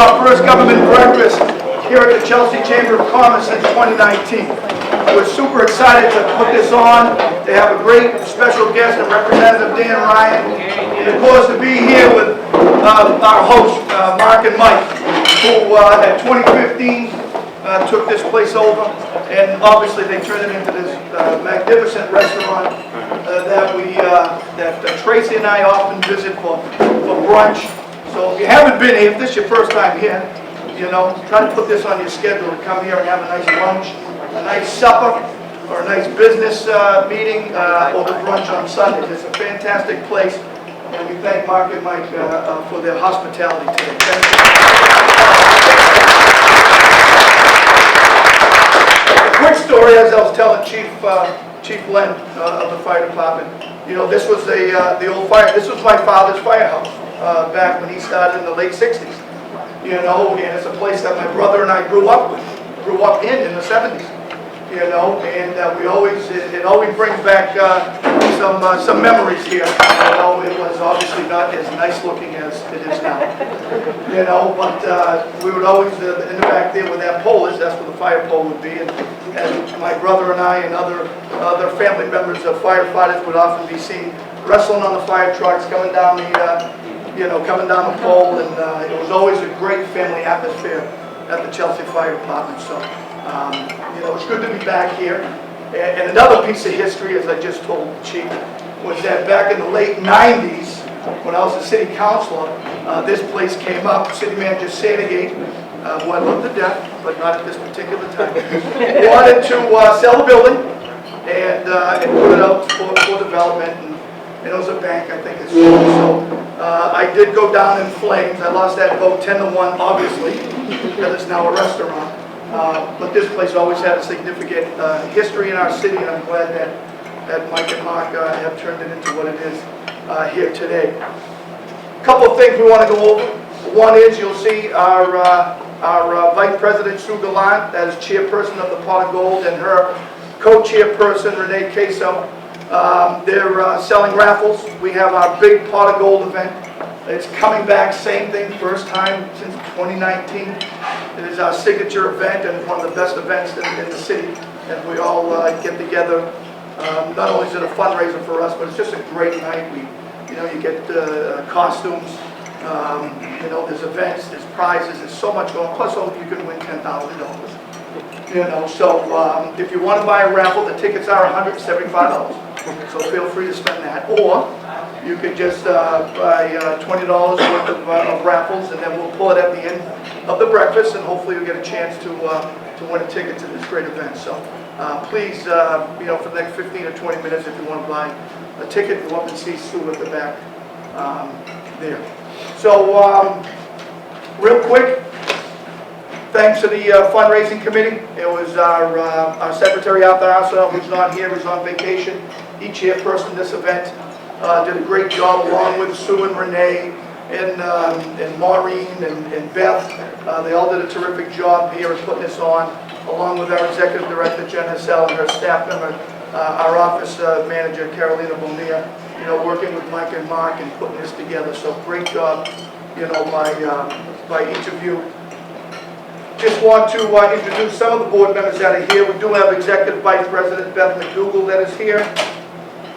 our first government breakfast here at the Chelsea Chamber of Commerce since 2019. We're super excited to put this on. They have a great special guest, and Representative Dan Ryan, and of course to be here with our hosts, Mark and Mike, who at 2015 took this place over, and obviously they turned it into this magnificent restaurant that Tracy and I often visit for brunch. So if you haven't been here, if this is your first time here, you know, try to put this on your schedule to come here and have a nice lunch, a nice supper, or a nice business meeting over brunch on Sundays. It's a fantastic place, and we thank Mark and Mike for their hospitality today. Thank you. A quick story, as I was telling Chief Len of the fire department. You know, this was the old fire. This was my father's firehouse back when he started in the late '60s. You know, and it's a place that my brother and I grew up in the '70s. You know, and it always brings back some memories here. You know, it was obviously not as nice looking as it is now. You know, but we would always in the back there where that pole is, that's where the fire pole would be, and my brother and I and other family members of firefighters would often be seen wrestling on the fire trucks, coming down the pole, and it was always a great family atmosphere at the Chelsea Fire Department. So, you know, it's good to be back here. And another piece of history, as I just told the chief, was that back in the late '90s, when I was a city councilor, this place came up. City Manager Sanagate, who I love to death, but not at this particular time, wanted to sell the building and put it up for development. And it was a bank, I think it's so. I did go down in flames. I lost that vote 10-1, obviously, because it's now a restaurant. But this place always had a significant history in our city, and I'm glad that Mike and Mark have turned it into what it is here today. A couple of things we want to go over. One is you'll see our Vice President Sue Gallant, that is chairperson of the Pot of Gold, and her co-chairperson Renee Queso. They're selling raffles. We have our big Pot of Gold event. It's coming back, same thing, first time since 2019. It is our signature event and one of the best events in the city. And we all get together. Not only is it a fundraiser for us, but it's just a great night. You get costumes. You know, there's events, there's prizes, there's so much going on. Plus, you can win $10,000. You know, so if you want to buy a raffle, the tickets are $175. So feel free to spend that. Or you could just buy $20 worth of raffles, and then we'll pull it at the end of the breakfast, and hopefully you'll get a chance to win a ticket to this great event. So please, you know, for the next 15 or 20 minutes, if you want to buy a ticket, go up and see Sue at the back there. So real quick, thanks to the fundraising committee. It was our secretary Arthur Arsenal, who's not here, who's on vacation. He chairperson this event. Did a great job along with Sue and Renee and Maureen and Beth. They all did a terrific job here in putting this on, along with our executive director Jen Hassell and her staff member, our office manager Carolina Bonilla. You know, working with Mike and Mark and putting this together. So great job, you know, by each of you. Just want to introduce some of the board members that are here. We do have Executive Vice President Beth McDougall that is here.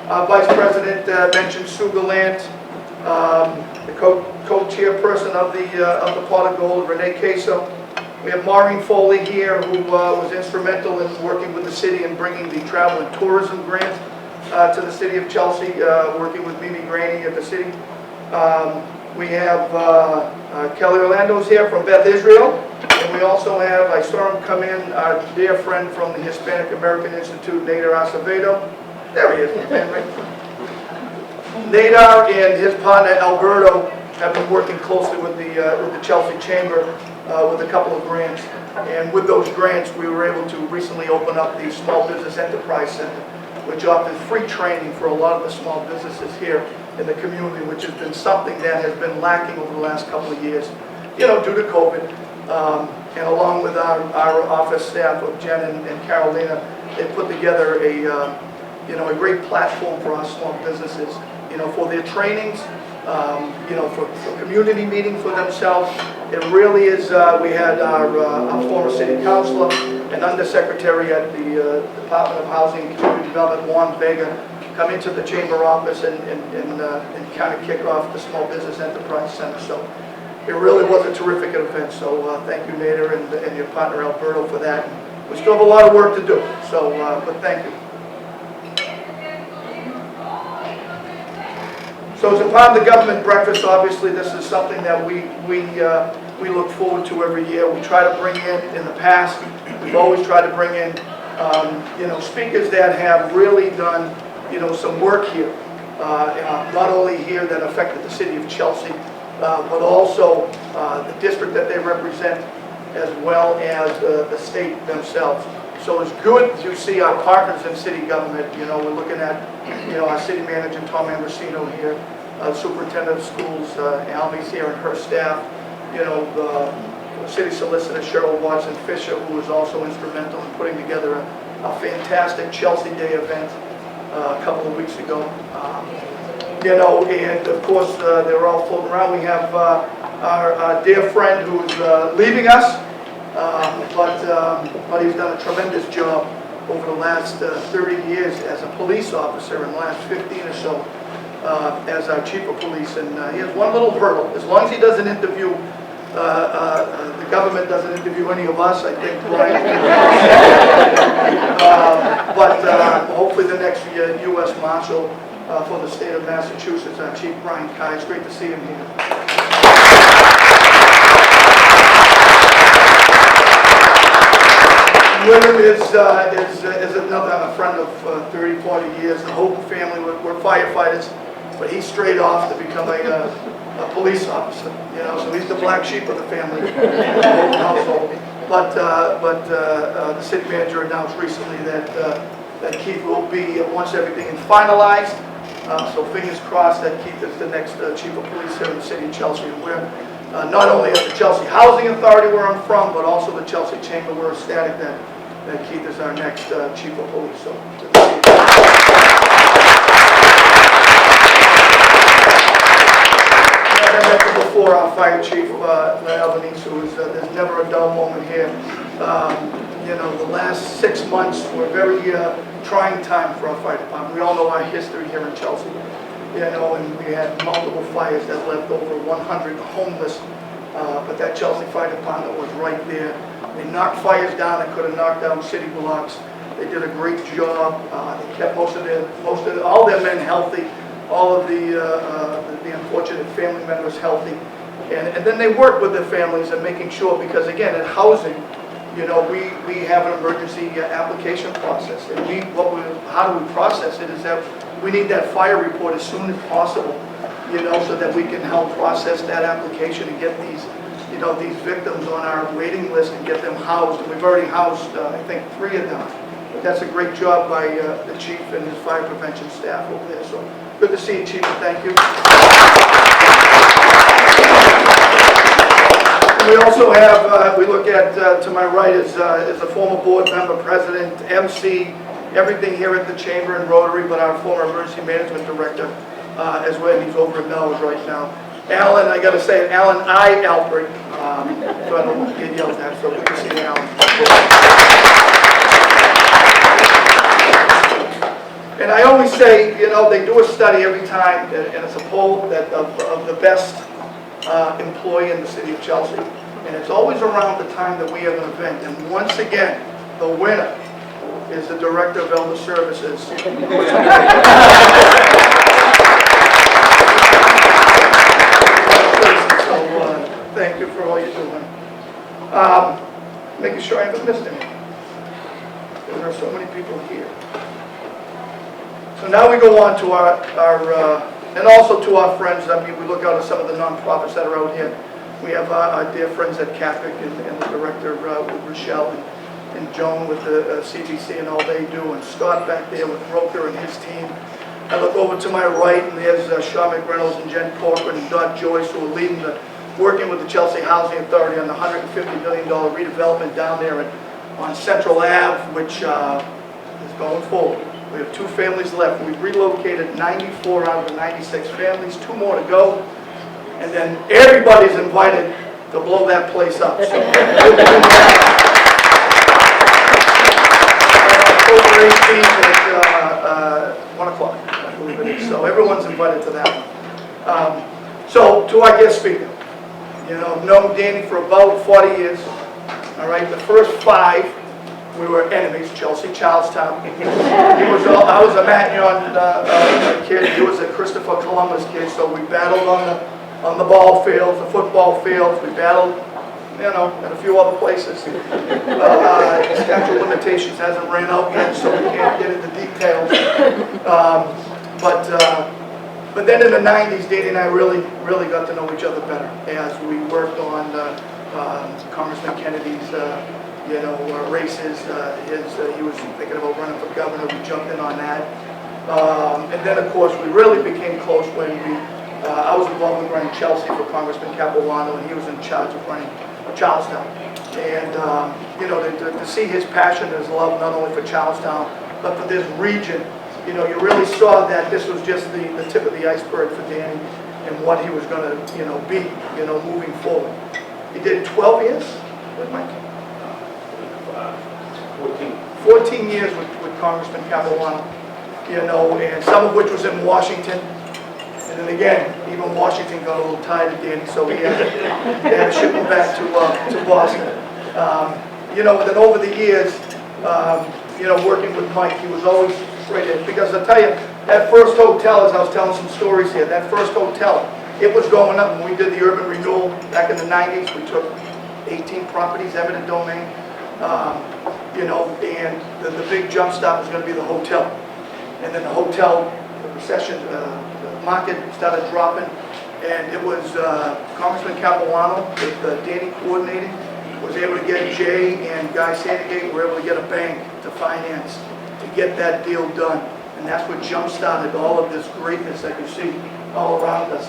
Vice President mentioned Sue Gallant, the co-chairperson of the Pot of Gold, Renee Queso. We have Maureen Foley here, who was instrumental in working with the city and bringing the travel and tourism grant to the city of Chelsea, working with Mimi Graney at the city. We have Kelly Orlando's here from Beth Israel. And we also have, I saw him come in, our dear friend from the Hispanic American Institute, Nader Acevedo. There he is, man, right? Nader and his partner Alberto have been working closely with the Chelsea Chamber with a couple of grants. And with those grants, we were able to recently open up the Small Business Enterprise Center, which offers free training for a lot of the small businesses here in the community, which has been something that has been lacking over the last couple of years, you know, due to COVID. And along with our office staff of Jen and Carolina, they put together a great platform for our small businesses, you know, for their trainings you know, for community meeting for themselves. It really is, we had our former city councilor and undersecretary at the Department of Housing and Community Development, Juan Vega, come into the chamber office and kind of kick off the Small Business Enterprise Center. So it really was a terrific event. So thank you, Nader, and your partner Alberto for that. We still have a lot of work to do. So, but thank you. So as a part of the government breakfast, obviously this is something that we look forward to every year. We try to bring in the past, we've always tried to bring in, you know, speakers that have really done, you know, some work here, not only here that affected the city of Chelsea, but also the district that they represent, as well as the state themselves. So it's good to see our partners in city government. You know, we're looking at, you know, our city manager Tom Ambrosino here, superintendent of schools Alvy's here and her staff. You know, the city solicitor Cheryl Watson Fisher, who was also instrumental in putting together a fantastic Chelsea Day event a couple of weeks ago. You know, and of course they're all floating around. We have our dear friend who's leaving us, but he's done a tremendous job over the last 30 years as a police officer, and the last 15 or so as our chief of police. And he has one little hurdle. As long as he doesn't interview, the government doesn't interview any of us, I think, Brian. But hopefully the next U.S. Marshal for the state of Massachusetts, our Chief Brian Kai. It's great to see him here. William is another friend of 30, 40 years. The Houghton family, we're firefighters, but he's straight off to become a police officer. You know, so he's the black sheep of the family household. But the city manager announced recently that Keith will be, once everything is finalized, so fingers crossed that Keith is the next chief of police here in the city of Chelsea. And we're not only at the Chelsea Housing Authority where I'm from, but also the Chelsea Chamber. We're ecstatic that Keith is our next chief of police. So, as I mentioned before, our fire chief, Len Albanese, who is, there's never a dull moment here. You know, the last 6 months were very trying time for our fire department. We all know our history here in Chelsea. You know, and we had multiple fires that left over 100 homeless, but that Chelsea Fire Department was right there. They knocked fires down that could have knocked down city blocks. They did a great job. They kept all their men healthy, all of the unfortunate family members healthy, and then they worked with their families and making sure, because again, in housing, you know, we have an emergency application process, and how do we process it is that we need that fire report as soon as possible, you know, so that we can help process that application and get these, you know, these victims on our waiting list and get them housed. And we've already housed, I think, 3 of them. But that's a great job by the chief and his fire prevention staff over there. So good to see you, Chief, and thank you. We also have, we look at, to my right is a former board member, president, MC, everything here at the Chamber and Rotary, but our former emergency management director as well. He's over at Melrose right now. Alan, I got to say, Alan I. Alpert, so I don't want to get yelled at, so good to see you, Alan. And I always say, you know, they do a study every time, and it's a poll that of the best employee in the city of Chelsea. And it's always around the time that we have an event. And once again, the winner is the Director of Elder Services. So thank you for all you're doing. Making sure I haven't missed any. There are so many people here. So now we go on to our and also to our friends. I mean, we look out at some of the nonprofits that are out here. We have our dear friends at Catholic and the director with Rochelle and Joan with the CBC and all they do, and Scott back there with Roker and his team. I look over to my right, and there's Sean McReynolds and Jen Corcoran and Dot Joyce, who are leading working with the Chelsea Housing Authority on the $150 million redevelopment down there on Central Ave, which is going forward. We have 2 families left. We've relocated 94 out of the 96 families, 2 more to go. And then everybody's invited to blow that place up. So we'll be doing that. October 18th at 1 o'clock, I believe it is. So everyone's invited to that one. So to our guest speaker, you know, I've known Danny for about 40 years. All right, the first 5 we were enemies, Chelsea, Charlestown. I was a Mattignon kid. He was a Christopher Columbus kid. So we battled on the ball fields, the football fields. We battled, you know, at a few other places. Statute of limitations hasn't ran out yet, so we can't get into details. But then in the 90s, Danny and I really got to know each other better as we worked on Congressman Kennedy's races. He was thinking about running for governor. We jumped in on that. And then, of course, we really became close when I was involved in running Chelsea for Congressman Capuano, and he was in charge of running Charlestown. And, you know, to see his passion and his love not only for Charlestown, but for this region, you know, you really saw that this was just the tip of the iceberg for Danny and what he was going to, you know, be, you know, moving forward. He did 12 years with Mike? 14 years with Congressman Capuano, you know, and some of which was in Washington. And then again, even Washington got a little tired of Danny, so we had to ship him back to Boston. You know, and then over the years, you know, working with Mike, he was always right in. Because I'll tell you, that first hotel, as I was telling some stories here, that first hotel, it was going up when we did the urban renewal back in the 90s. We took 18 properties, eminent domain, you know, and the big jump stop was going to be the hotel. And then the hotel, the recession, the market started dropping, and it was Congressman Capuano with Danny coordinating, was able to get Jay and Guy Sandegate, were able to get a bank to finance to get that deal done. And that's what jump-started all of this greatness that you see all around us,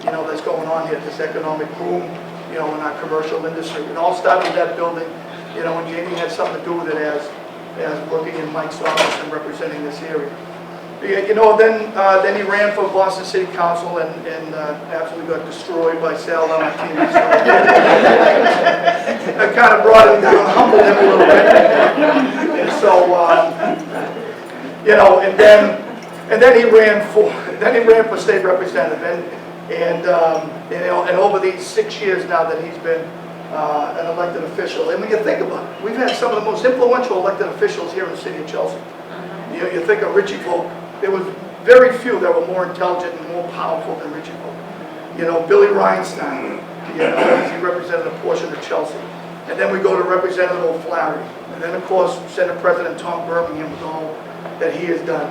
you know, that's going on here, this economic boom, you know, in our commercial industry. It all started with that building, you know, and Jamie had something to do with it as working in Mike's office and representing this area. You know, then he ran for Boston City Council and absolutely got destroyed by Sal Lamartine. So that kind of brought him down, humbled him a little bit. And so, you know, and then he ran for state representative, and you know, and over these 6 years now that he's been an elected official, and when you think about it, we've had some of the most influential elected officials here in the city of Chelsea. You know, you think of Richie Volk. There was very few that were more intelligent and more powerful than Richie Volk. You know, Billy Reinstein, you know, he represented a portion of Chelsea. And then we go to Representative O'Flaherty. And then, of course, Senate President Tom Birmingham with all that he has done.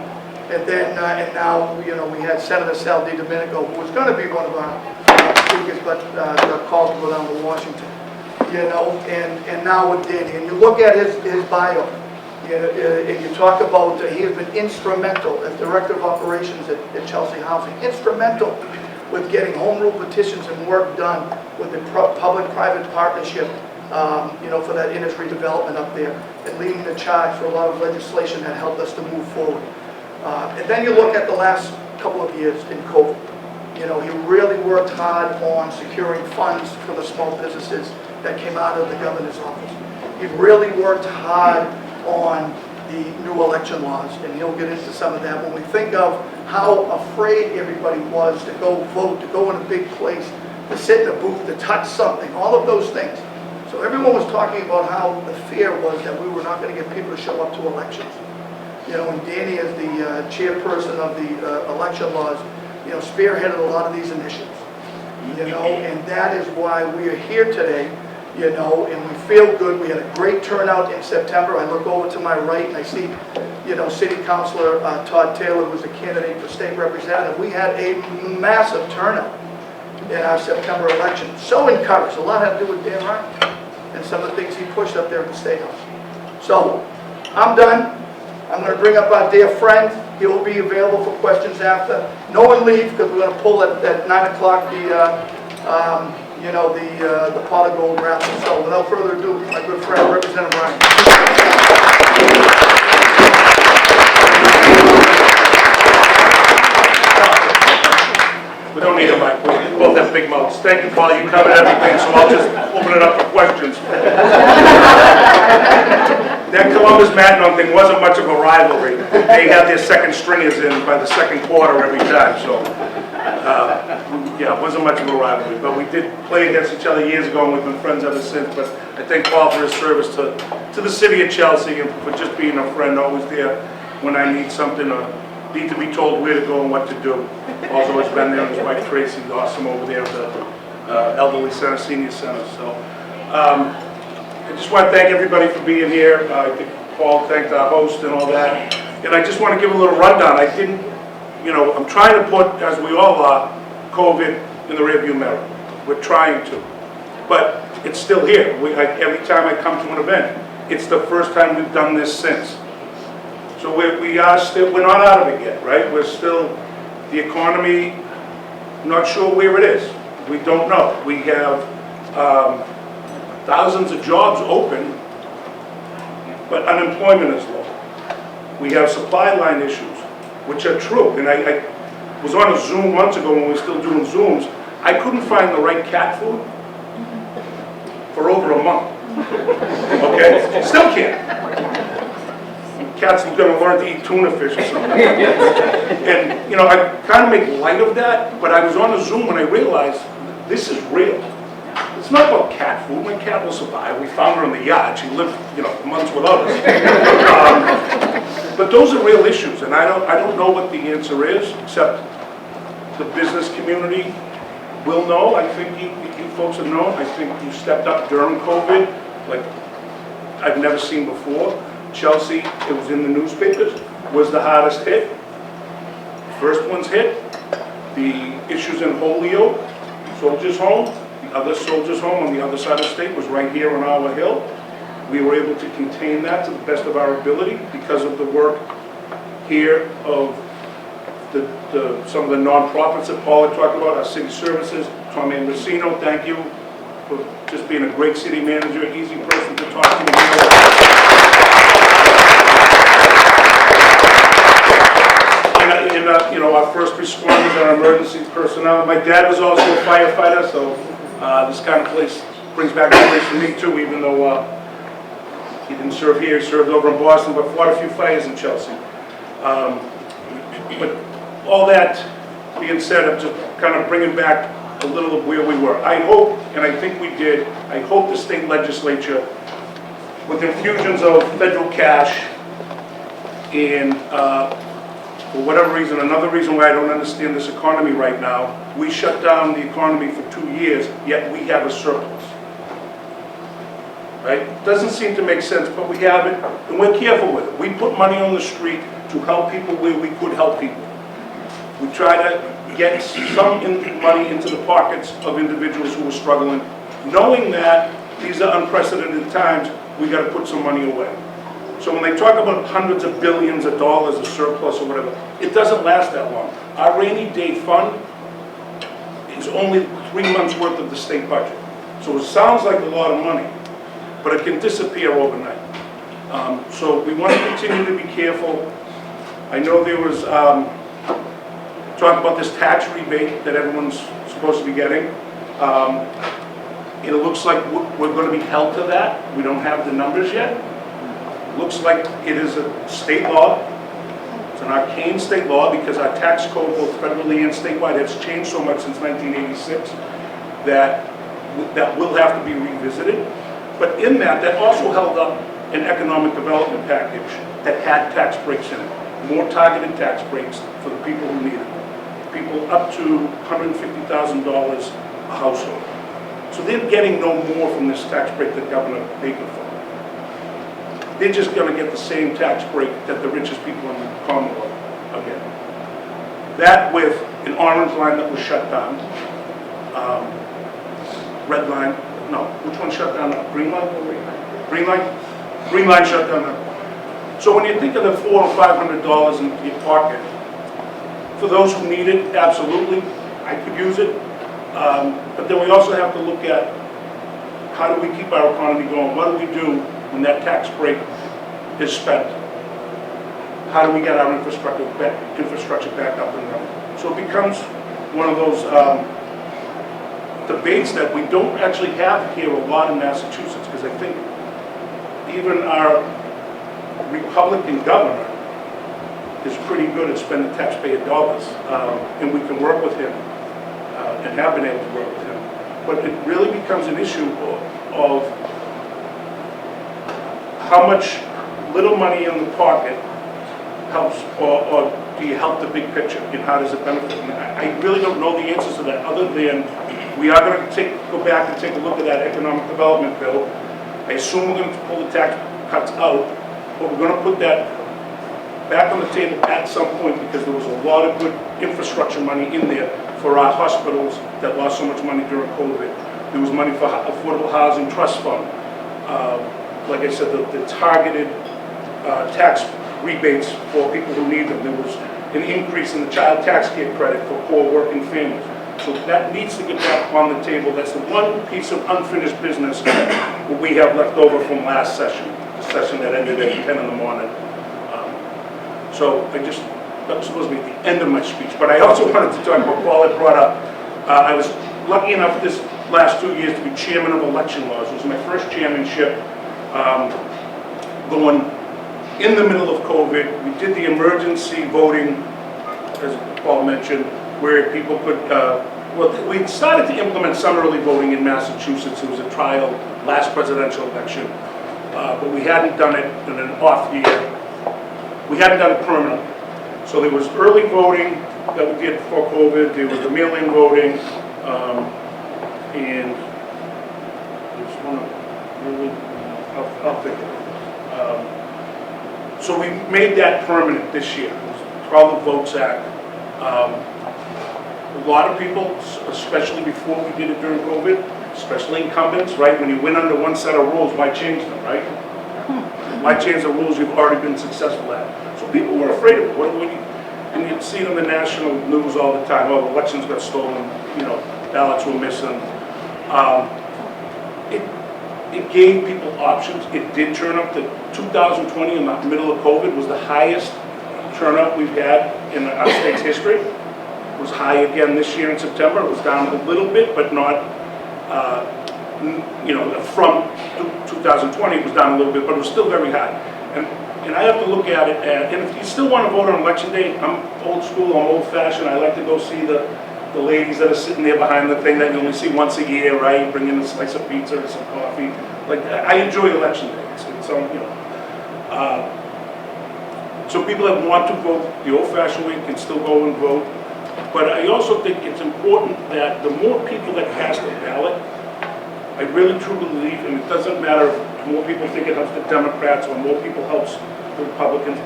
And then, and now, you know, we had Senator Sal DiDomenico, who was going to be one of our speakers, but got called to go down to Washington. You know, and now with Danny. And you look at his bio. And you talk about, he has been instrumental as Director of Operations at Chelsea Housing, instrumental with getting home rule petitions and work done with the public-private partnership, you know, for that industry development up there, and leading the charge for a lot of legislation that helped us to move forward. And then you look at the last couple of years in COVID. You know, he really worked hard on securing funds for the small businesses that came out of the governor's office. He really worked hard on the new election laws, and he'll get into some of that. When we think of how afraid everybody was to go vote, to go in a big place, to sit in a booth, to touch something, all of those things. So everyone was talking about how the fear was that we were not going to get people to show up to elections. You know, and Danny, as the chairperson of the election laws, you know, spearheaded a lot of these initiatives. You know, and that is why we are here today. You know, and we feel good. We had a great turnout in September. I look over to my right and I see, you know, City Councilor Todd Taylor, who's a candidate for state representative. We had a massive turnout in our September election. So encouraged. A lot had to do with Dan Ryan and some of the things he pushed up there at the State House. So, I'm done. I'm going to bring up our dear friend. He will be available for questions after. No one leave, because we're going to pull at 9 o'clock you know, the pot of gold raffle. So without further ado, my good friend, Representative Ryan. We don't need a mic, we both have big mouths. Thank you, Paul, you covered everything, so I'll just open it up for questions. That Columbus Matignon thing wasn't much of a rivalry. They had their second stringers in by the second quarter every time, so yeah, it wasn't much of a rivalry. But we did play against each other years ago, and we've been friends ever since. But I thank Paul for his service to the city of Chelsea and for just being a friend, always there when I need something or need to be told where to go and what to do. Paul's always been there, and his wife Tracy's awesome over there at the Elderly Center, Senior Center. So. I just want to thank everybody for being here. I think Paul thanked our host and all that. And I just want to give a little rundown. I didn't, I'm trying to put, as we all are, COVID in the rearview mirror. We're trying to. But it's still here. Every time I come to an event, it's the first time we've done this since. So we're not out of it yet, right? We're still, the economy, not sure where it is. We don't know. We have thousands of jobs open, but unemployment is low. We have supply line issues, which are true. And I was on a Zoom months ago when we were still doing Zooms. I couldn't find the right cat food for over a month. Okay? Still can't. Cats are going to learn to eat tuna fish or something. And, I kind of make light of that, but I was on a Zoom and I realized this is real. It's not about cat food. My cat will survive. We found her in the yard. She lived, months without us. But those are real issues, and I don't know what the answer is, except the business community will know. I think you folks have known. I think you stepped up during COVID, like I've never seen before. Chelsea, it was in the newspapers, was the hardest hit. First one's hit. The issues in Holyoke, Soldiers Home. Other soldiers' home on the other side of the state was right here on our hill. We were able to contain that to the best of our ability because of the work here of some of the nonprofits that Paul had talked about, our city services. Tom Ambrosino, thank you for just being a great city manager, easy person to talk to. And our first responders, our emergency personnel. My dad was also a firefighter, so this kind of place brings back memories for me too, even though he didn't serve here, he served over in Boston, but fought a few fires in Chelsea. But all that being said, I'm just kind of bringing back a little of where we were. I hope, and I think we did, I hope the state legislature, with infusions of federal cash and for whatever reason, another reason why I don't understand this economy right now, we shut down the economy for 2 years, yet we have a surplus. Right? Doesn't seem to make sense, but we have it, and we're careful with it. We put money on the street to help people where we could help people. We try to get some money into the pockets of individuals who are struggling, knowing that these are unprecedented times, we got to put some money away. So when they talk about hundreds of billions of dollars of surplus or whatever, it doesn't last that long. Our rainy day fund is only 3 months worth of the state budget. So it sounds like a lot of money, but it can disappear overnight. So we want to continue to be careful. I know there was talk about this tax rebate that everyone's supposed to be getting. It looks like we're going to be held to that. We don't have the numbers yet. Looks like it is a state law. It's an arcane state law because our tax code, both federally and statewide, has changed so much since 1986 that will have to be revisited. But in that also held up an economic development package that had tax breaks in it, more targeted tax breaks for the people who need it. People up to $150,000 a household. So they're getting no more from this tax break that Governor Baker funded. They're just going to get the same tax break that the richest people in the Commonwealth are getting. That with an orange line that was shut down, red line, no, which one shut down? Green line? Green line? Green line shut down. So when you think of the $400 or $500 in your pocket, for those who need it, absolutely, I could use it. But then we also have to look at how do we keep our economy going? What do we do when that tax break is spent? How do we get our infrastructure back up and running? So it becomes one of those debates that we don't actually have here a lot in Massachusetts, because I think even our Republican governor is pretty good at spending taxpayer dollars, and we can work with him, and have been able to work with him. But it really becomes an issue of how much little money in the pocket helps, or do you help the big picture, and how does it benefit? And I really don't know the answers to that, other than we are going to go back and take a look at that economic development bill. I assume we're going to pull the tax cuts out, but we're going to put that back on the table at some point, because there was a lot of good infrastructure money in there for our hospitals that lost so much money during COVID. There was money for Affordable Housing Trust Fund. Like I said, the targeted tax rebates for people who need them. There was an increase in the child tax care credit for poor working families. So that needs to get back on the table. That's the one piece of unfinished business that we have left over from last session, the session that ended at 10 in the morning. So that was supposed to be the end of my speech, but I also wanted to talk about, Paul had brought up, I was lucky enough this last 2 years to be chairman of election laws. It was my first chairmanship, going in the middle of COVID. We did the emergency voting, as Paul mentioned, where people could, well, we started to implement some early voting in Massachusetts. It was a trial last presidential election, but we hadn't done it in an off year. We hadn't done it permanently. So there was early voting that we did before COVID. There was the mail-in voting, and there's one really, I'll think of it. So we made that permanent this year. It's called the Votes Act. A lot of people, especially before we did it during COVID, especially incumbents, right? When you went under one set of rules, why change them, right? Why change the rules you've already been successful at? So people were afraid of it. And you'd see it in the national news all the time. Oh, elections got stolen, ballots were missing. It gave people options. It did turn up to 2020 in the middle of COVID was the highest turnout we've had in our state's history. It was high again this year in September. It was down a little bit, but not, from 2020 it was down a little bit, but it was still very high. And I have to look at it, and if you still want to vote on election day, I'm old school, I'm old fashioned. I like to go see the ladies that are sitting there behind the thing that you only see once a year, right? Bring in a slice of pizza or some coffee. Like, I enjoy election day. It's so people that want to vote the old-fashioned way can still go and vote. But I also think it's important that the more people that cast a ballot, I really truly believe, and it doesn't matter if more people think it helps the Democrats or more people helps the Republicans,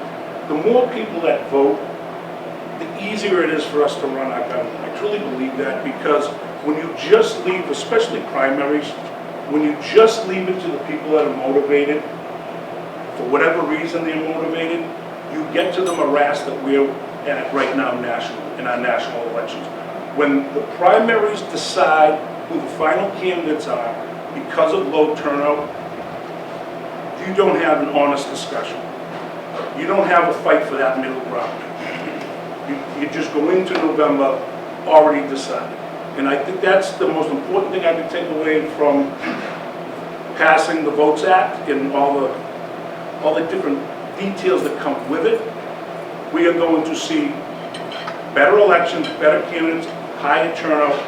the more people that vote, the easier it is for us to run our government. I truly believe that, because when you just leave, especially primaries, when you just leave it to the people that are motivated, for whatever reason they're motivated, you get to the morass that we're at right now nationally, in our national elections. When the primaries decide who the final candidates are because of low turnout, you don't have an honest discussion. You don't have a fight for that middle ground. You just go into November already decided. And I think that's the most important thing I can take away from passing the Votes Act and all the different details that come with it. We are going to see better elections, better candidates, higher turnout,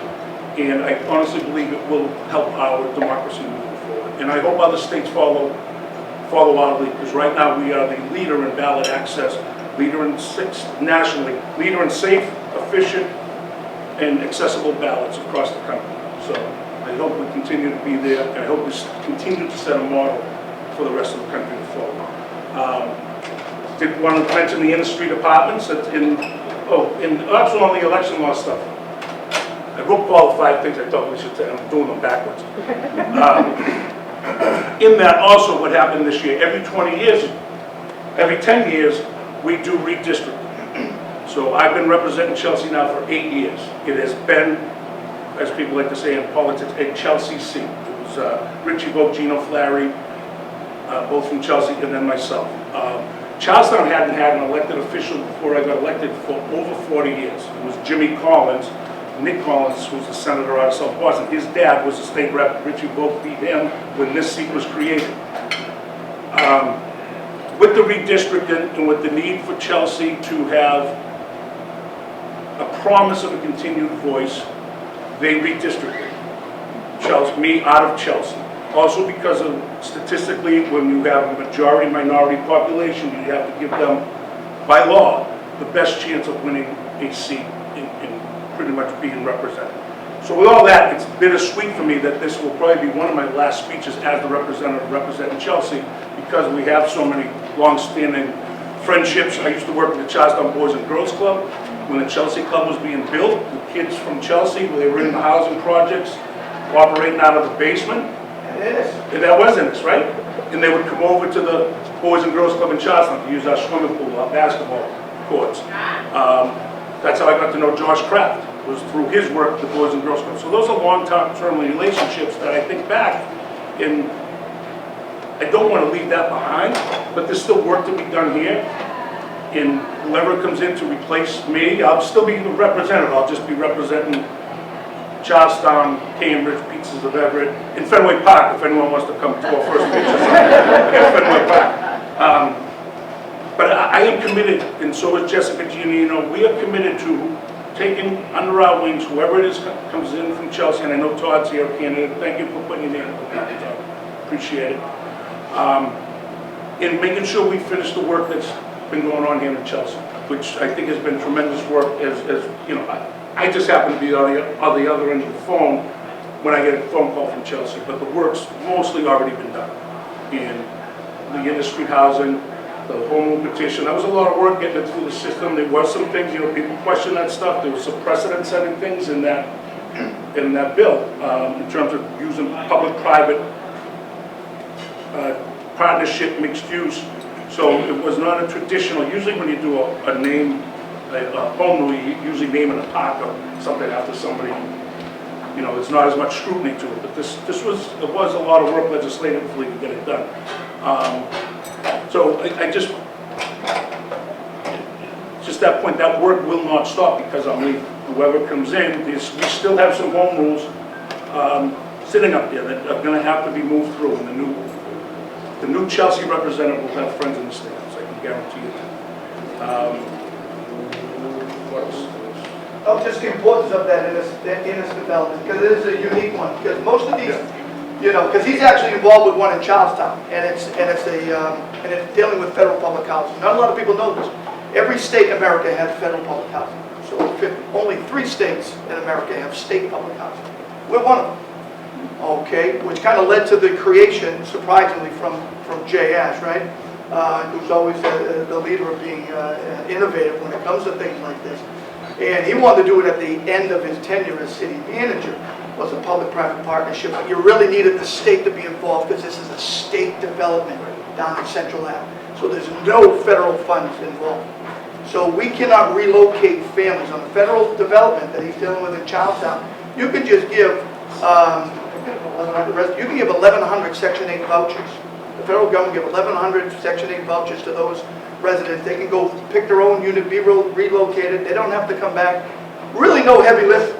and I honestly believe it will help our democracy move forward. And I hope other states follow our lead, because right now we are the leader in ballot access, leader in nationally, leader in safe, efficient, and accessible ballots across the country. So I hope we continue to be there, and I hope we continue to set a model for the rest of the country to follow. Did want to mention the industry departments also on the election law stuff. I wrote Paul 5 things I thought we should say. I'm doing them backwards. In that also what happened this year, every 10 years, we do redistricting. So I've been representing Chelsea now for 8 years. It has been, as people like to say in politics, a Chelsea seat. It was Richie Vogt, Gino Flaherty, both from Chelsea, and then myself. Charlestown hadn't had an elected official before I got elected for over 40 years. It was Jimmy Collins, Nick Collins, who's a senator out of South Boston, his dad was a state rep. Richie both beat him when this seat was created. With the redistricting and with the need for Chelsea to have a promise of a continued voice, they redistricted me out of Chelsea. Also because of, statistically, when you have a majority minority population, you have to give them, by law, the best chance of winning a seat in pretty much being represented. So with all that, it's bittersweet for me that this will probably be one of my last speeches as the representative representing Chelsea, because we have so many long-standing friendships. I used to work with the Charlestown Boys and Girls Club. When the Chelsea Club was being built, the kids from Chelsea, they were in the housing projects, operating out of the basement. It is. And that was Ennis, right? And they would come over to the Boys and Girls Club in Charlestown to use our swimming pool, our basketball courts. That's how I got to know Josh Kraft, was through his work at the Boys and Girls Club. So those are long-term relationships that I think back, and I don't want to leave that behind, but there's still work to be done here. And whoever comes in to replace me, I'll still be the representative. I'll just be representing Charlestown, Cambridge, Pizzas of Everett, in Fenway Park, if anyone wants to come to our first picture at Fenway Park. But I am committed, and so is Jessica Giannino. We are committed to taking under our wings whoever it is comes in from Chelsea, and I know Todd's here, candidate. Thank you for putting your name on that, Todd. Appreciate it. In making sure we finish the work that's been going on here in Chelsea, which I think has been tremendous work. As you know, I just happen to be on the other end of the phone when I get a phone call from Chelsea, but the work's mostly already been done. In the industry housing, the home rule petition, that was a lot of work getting it through the system. There was some things, you know, people question that stuff. There was some precedent-setting things in that bill in terms of using public-private partnership mixed use. So it was not a traditional, usually when you do a home rule, you usually name it a park or something after somebody, you know, there's not as much scrutiny to it. But it was a lot of work legislatively to get it done. So I just that point, that work will not stop because I'm leaving. Whoever comes in, we still have some home rules sitting up there that are going to have to be moved through, and the new Chelsea representative will have friends in the stands, I can guarantee you that. What else? Oh, just the importance of that Ennis development, because it is a unique one. Because most of these, you know, because he's actually involved with one in Charlestown, and it's dealing with federal public housing. Not a lot of people know this. Every state in America has federal public housing. So only 3 states in America have state public housing. We're one of them. Okay, which kind of led to the creation, surprisingly, from Jay Ash, right? Who's always the leader of being innovative when it comes to things like this. And he wanted to do it at the end of his tenure as city manager, was a public-private partnership. But you really needed the state to be involved because this is a state development down in Central Ave. So there's no federal funds involved. So we cannot relocate families on the federal development that he's dealing with in Charlestown. You can just give, you can give 1,100 Section 8 vouchers. The federal government give 1,100 Section 8 vouchers to those residents. They can go pick their own unit, be relocated. They don't have to come back. Really no heavy lift.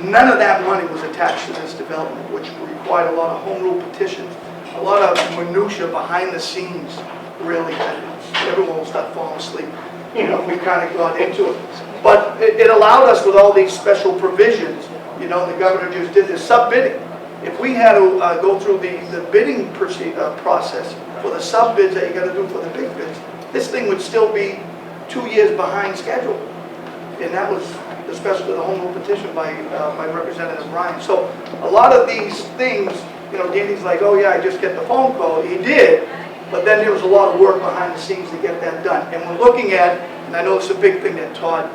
None of that money was attached to this development, which required a lot of home rule petitions, a lot of minutia behind the scenes, really. Everyone will start falling asleep. You know, we kind of got into it. But it allowed us with all these special provisions. You know, the governor just did this sub-bidding. If we had to go through the bidding process for the sub-bids that you got to do for the big bids, this thing would still be 2 years behind schedule. And that was especially the home rule petition by Representative Ryan. So a lot of these things, you know, Danny's like, oh yeah, I just get the phone call. He did, but then there was a lot of work behind the scenes to get that done. And we're looking at, and I know it's a big thing that Todd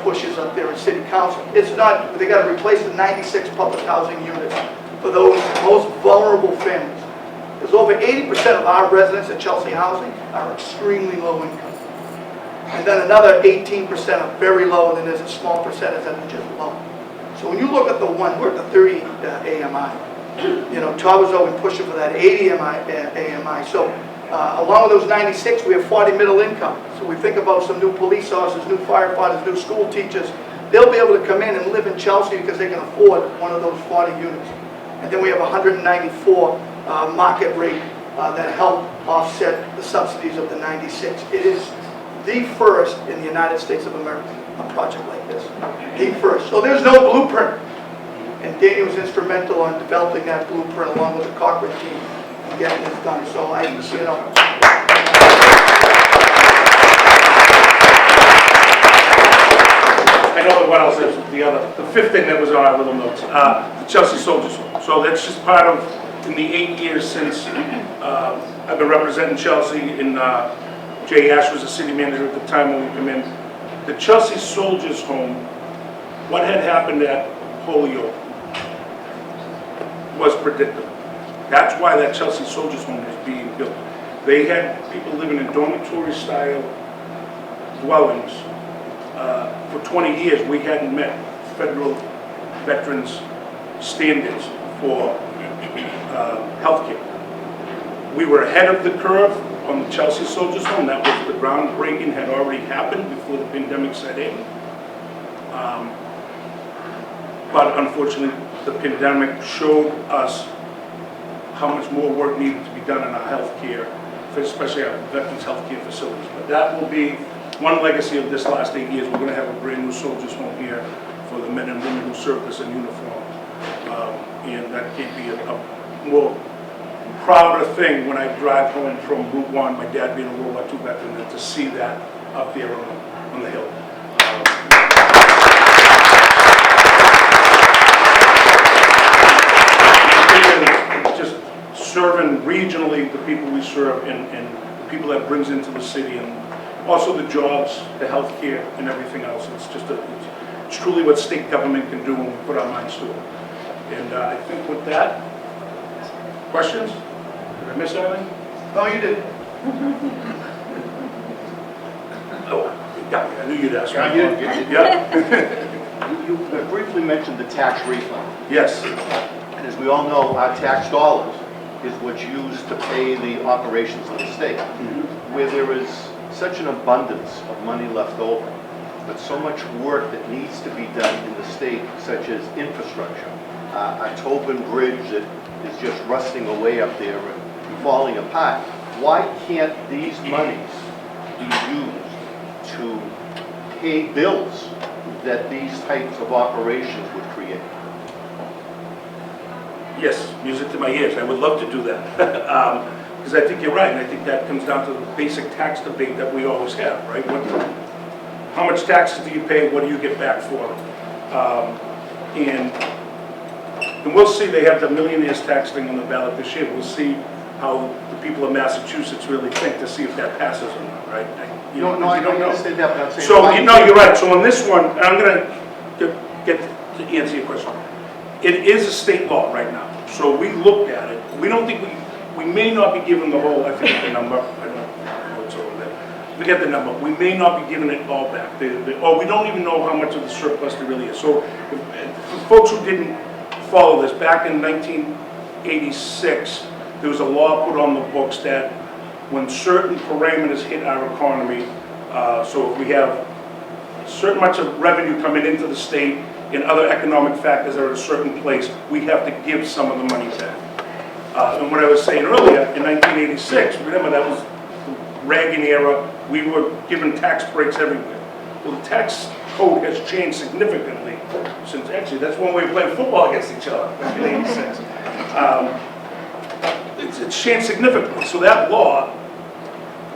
pushes up there in City Council. It's not, they got to replace the 96 public housing units for those most vulnerable families. Because over 80% of our residents at Chelsea Housing are extremely low income. And then another 18% are very low, and then there's a small percentage that are just low. So when you look at the one, we're at the 30 AMI. You know, Todd was always pushing for that 80 AMI. So along with those 96, we have 40 middle income. So we think about some new police officers, new firefighters, new school teachers, they'll be able to come in and live in Chelsea because they can afford one of those 40 units. And then we have 194 market rate that help offset the subsidies of the 96. It is the first in the United States of America, a project like this. The first. So there's no blueprint. And Danny was instrumental in developing that blueprint along with the Cochran team and getting this done. So I know what else is the fifth thing that was on our little notes, the Chelsea Soldiers Home. So that's just part of, in the 8 years since I've been representing Chelsea, and Jay Ash was the city manager at the time when we came in. The Chelsea Soldiers Home, what had happened at Holyoke was predictable. That's why that Chelsea Soldiers Home is being built. They had people living in dormitory-style dwellings. For 20 years, we hadn't met federal veterans standards for healthcare. We were ahead of the curve on the Chelsea Soldiers Home. That was the groundbreaking had already happened before the pandemic set in. But unfortunately, the pandemic showed us how much more work needed to be done in our healthcare, especially our veterans healthcare facilities. But that will be one legacy of this last 8 years. We're going to have a brand new soldiers home here for the men and women who served us in uniform. And that can't be a more prouder thing when I drive home from Route 1, my dad being a World War II veteran, than to see that up there on the hill. Just serving regionally the people we serve and the people that brings into the city, and also the jobs, the health care, and everything else. It's just it's truly what state government can do when we put our minds to it. And I think with that, questions? Did I miss anything? No, you did. Oh, you got me. I knew you'd ask me. You briefly mentioned the tax refund. Yes. And as we all know, our tax dollars is what's used to pay the operations of the state. Where there is such an abundance of money left over, but so much work that needs to be done in the state, such as infrastructure. A Tobin Bridge that is just rusting away up there and falling apart. Why can't these monies be used to pay bills that these types of operations would create? Yes, music to my ears. I would love to do that. Because I think you're right, and I think that comes down to the basic tax debate that we always have, right? How much taxes do you pay? What do you get back for them? And we'll see. They have the millionaires tax thing on the ballot this year. We'll see how the people of Massachusetts really think to see if that passes or not, right? I don't understand that, but I'm saying... So, you're right. So on this one, I'm going to get to answer your question. It is a state law right now. So we looked at it. We don't think we may not be given the whole, I forget the number. I don't know what's over there. Forget the number. We may not be giving it all back. Or we don't even know how much of the surplus there really is. So for folks who didn't follow this, back in 1986, there was a law put on the books that when certain parameters hit our economy, so if we have certain much of revenue coming into the state and other economic factors are at a certain place, we have to give some of the money back. And what I was saying earlier, in 1986, remember that was the Reagan era, we were given tax breaks everywhere. Well, the tax code has changed significantly since, actually, that's one way of playing football against each other, back in 86. It's changed significantly. So that law,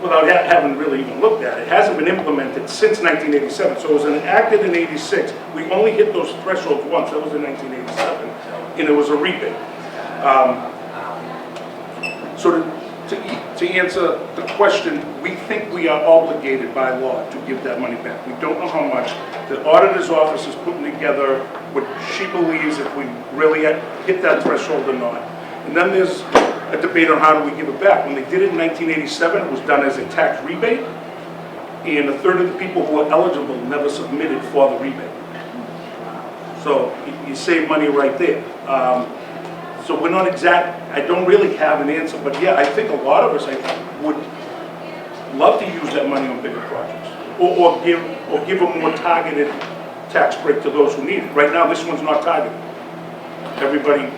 without having really even looked at it, hasn't been implemented since 1987. So it was enacted in 86. We only hit those thresholds once. That was in 1987. And it was a rebate. So to answer the question, we think we are obligated by law to give that money back. We don't know how much. The auditor's office is putting together what she believes if we really hit that threshold or not. And then there's a debate on how do we give it back. When they did it in 1987, it was done as a tax rebate, and a third of the people who were eligible never submitted for the rebate. So you save money right there. So we're not exact, I don't really have an answer, but yeah, I think a lot of us would love to use that money on bigger projects, or give a more targeted tax break to those who need it. Right now, this one's not targeted. Everybody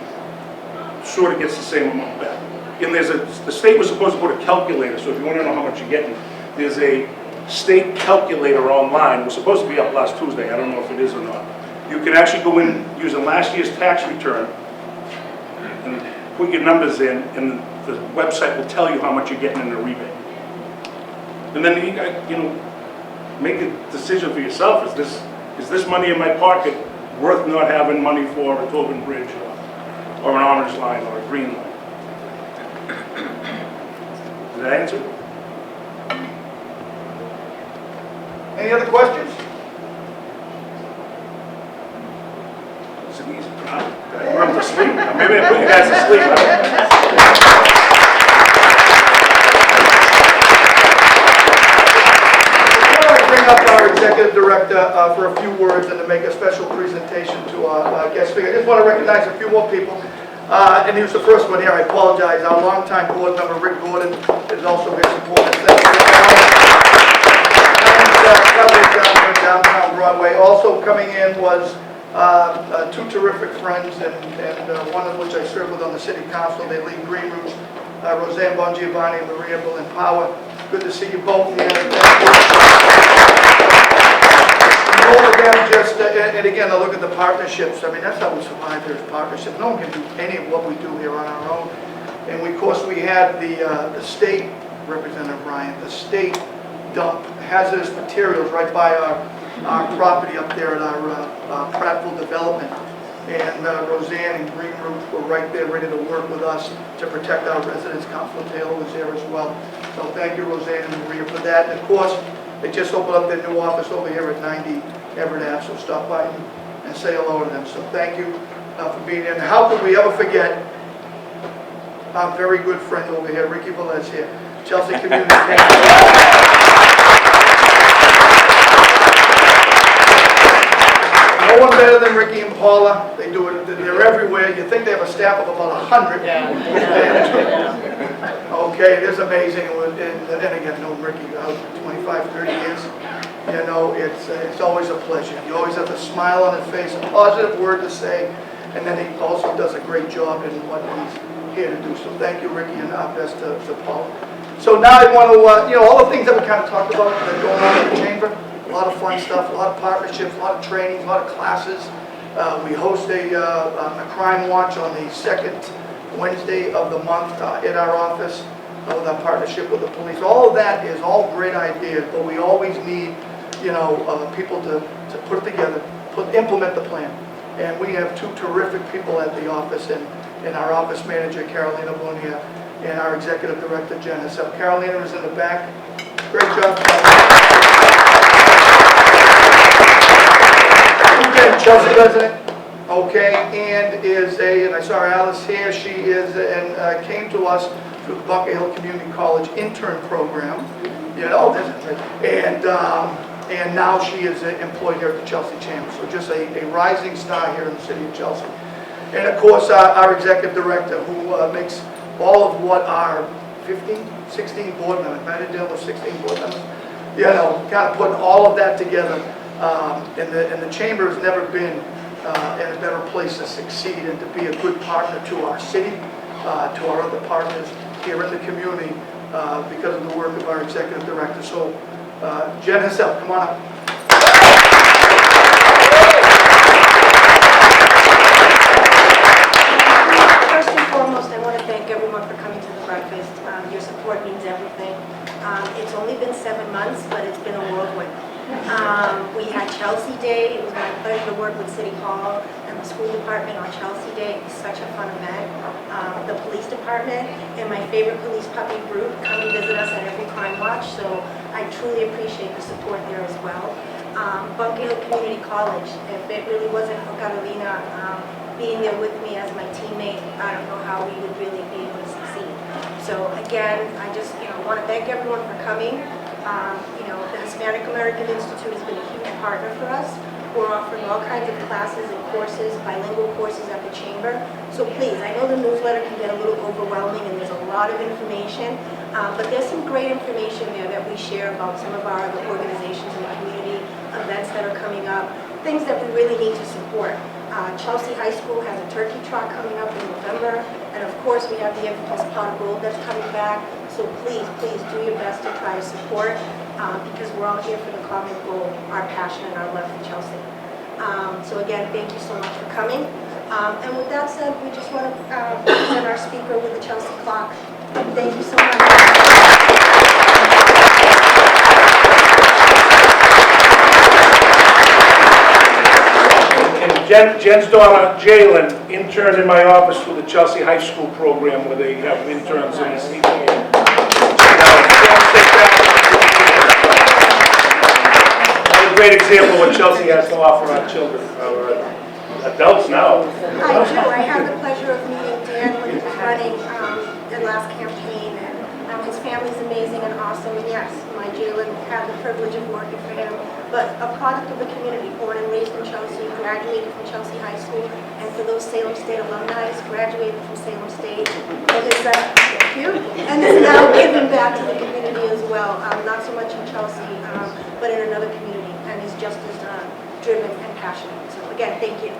sort of gets the same amount back. And the state was supposed to put a calculator, so if you want to know how much you're getting, there's a state calculator online. It was supposed to be up last Tuesday. I don't know if it is or not. You can actually go in using last year's tax return and put your numbers in, and the website will tell you how much you're getting in a rebate. And then you know, make a decision for yourself. Is this money in my pocket worth not having money for a Tobin Bridge or an orange line or a green line? Did that answer? Any other questions? It's an easy problem. Did I run to sleep? Maybe I put you guys to sleep. Before I bring up our executive director for a few words and to make a special presentation to our guest speaker, I just want to recognize a few more people. And he was the first one here. I apologize. Our longtime board member, Rick Gordon, is also here supporting us. Coverage down here in downtown Broadway. Also coming in was two terrific friends, and one of which I served with on the city council. They lead Green Roots, Roseanne Bongiovanni and Maria Berlin Power. Good to see you both here. Both of them just, and again, I look at the partnerships. I mean, that's how we survive here, is partnerships. No one can do any of what we do here on our own. And of course, we had the state, Representative Ryan, the state dump hazardous materials right by our property up there at our Prattville development. And Roseanne and Green Roots were right there ready to work with us to protect our residents. Councilor Taylor was there as well. So thank you, Roseanne and Maria, for that. And of course, they just opened up their new office over here at 90 Everett Ave, so stop by and say hello to them. So thank you for being here. And how could we ever forget our very good friend over here, Ricky Velez here, Chelsea Community Bank. No one better than Ricky and Paula. They do it. They're everywhere. You think they have a staff of about 100. Okay, it is amazing. And again, knowing Ricky 25, 30 years, you know, it's always a pleasure. You always have a smile on his face, a positive word to say, and then he also does a great job in what he's here to do. So thank you, Ricky, and our best to Paula. So now I want to, you know, all the things that we kind of talked about that are going on in the chamber. A lot of fun stuff, a lot of partnerships, a lot of trainings, a lot of classes. We host a crime watch on the second Wednesday of the month in our office with our partnership with the police. All of that is all great ideas, but we always need, you know, people to put it together, implement the plan. And we have two terrific people at the office, and our office manager, Carolina Bonilla, and our executive director, Jen. So Carolina is in the back. Great job, Carolina. Chelsea resident, okay, and and I saw Alice here, she is, and came to us through the Bunker Hill Community College intern program, you know, and now she is employed here at the Chelsea Chamber, so just a rising star here in the city of Chelsea. And of course, our executive director, who makes all of what our 16 board members, I didn't deal with 16 board members, you know, kind of putting all of that together. And the chamber has never been in a better place to succeed and to be a good partner to our city, to our other partners here in the community because of the work of our executive director. So Jen herself, come on up. First and foremost, I want to thank everyone for coming to the breakfast. Your support means everything. It's only been 7 months, but it's been a whirlwind. We had Chelsea Day. It was my pleasure to work with City Hall and the school department on Chelsea Day. It was such a fun event. The police department and my favorite police puppy group come and visit us at every crime watch, so I truly appreciate the support there as well. Bunker Hill Community College, if it really wasn't for Carolina being there with me as my teammate, I don't know how we would really be able to succeed. So again, I just want to thank everyone for coming. The Hispanic American Institute has been a huge partner for us. We're offering all kinds of classes and courses, bilingual courses at the chamber. So please, I know the newsletter can get a little overwhelming and there's a lot of information, but there's some great information there that we share about some of our other organizations in the community, events that are coming up. things that we really need to support. Chelsea High School has a turkey trot coming up in November, and of course, we have the Infamous Pot of Gold that's coming back. So please, please do your best to try to support, because we're all here for the common goal, our passion and our love for Chelsea. So again, thank you so much for coming. And with that said, we just want to present our speaker with the Chelsea clock. Thank you so much. And Jen's daughter, Jalen, interned in my office for the Chelsea High School program where they have interns in this evening. A great example of what Chelsea has to offer our children, our adults now. I do. I had the pleasure of meeting Dan when he was running the last campaign, and his family's amazing and awesome. And yes, my Jalen had the privilege of working for him, but a product of the community, born and raised in Chelsea, graduated from Chelsea High School, and for those Salem State alumni, graduated from Salem State, and thank you, and is now giving back to the community as well. Not so much in Chelsea, but in another community, and is just as driven and passionate. So again, thank you.